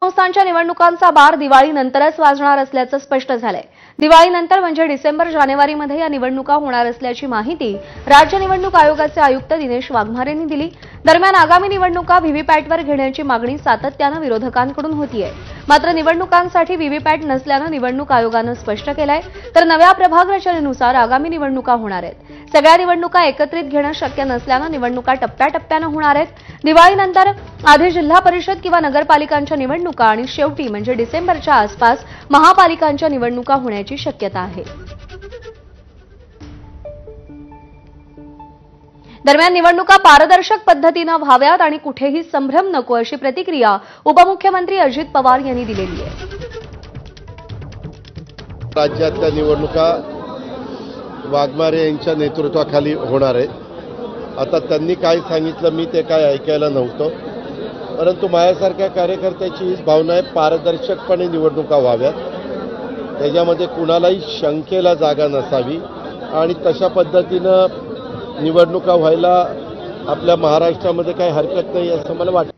संस्थांच्या निवडणुकांचा बार दिवाळीनंतरच वाजणार असल्याचं स्पष्ट झालंय। दिवाळीनंतर म्हणजे डिसेंबर-जानेवारीमध्ये या निवडणुका होणार असल्याची माहिती राज्य निवडणूक आयोगाचे आयुक्त दिनेश वाघमारे यांनी दिली। दरम्यान आगामी निवडणुका व्हीव्हीपॅटवर घेण्याची मागणी सातत्यानं विरोधकांकडून होतीये। मात्र निवडणुकांसाठी व्हीव्हीपॅट नसल्यानं निवडणूक आयोगानं स्पष्ट केलंय, तर नव्या प्रभाग रचनेनुसार आगामी निवडणुका होणार आहेत। सगळ्या निवडणुका एकत्रित घेणं शक्य नसल्यानं निवडणुका टप्प्याटप्प्यानं होणार आहेत। दिवाळीनंतर आधी जिल्हा परिषद किंवा नगरपालिकांच्या निवडणुका आणि शेवटी म्हणजे डिसेंबरच्या आसपास महापालिकांच्या निवडणुका होण्याची शक्यता आहे। दरम्यान निवडणुका पारदर्शक पद्धतीनं व्हाव्यात आणि कुठेही संभ्रम नको अशी प्रतिक्रिया उपमुख्यमंत्री अजित पवार यांनी दिलेली आहे। राज्यातल्या निवडणुका वाघमारे यांच्या नेतृत्वाखाली होणार आहेत। आता त्यांनी काय सांगितलं मी ते काय ऐकायला नव्हतं, परंतु माझ्यासारख्या कार्यकर्त्याची हीच भावना आहे, पारदर्शकपणे निवडणुका व्हाव्यात, त्याच्यामध्ये कुणालाही शंकेला जागा नसावी आणि तशा पद्धतीनं निवडणुका व्हायला आपल्या महाराष्ट्रामध्ये काही हरकत नाही असं मला वाटतं।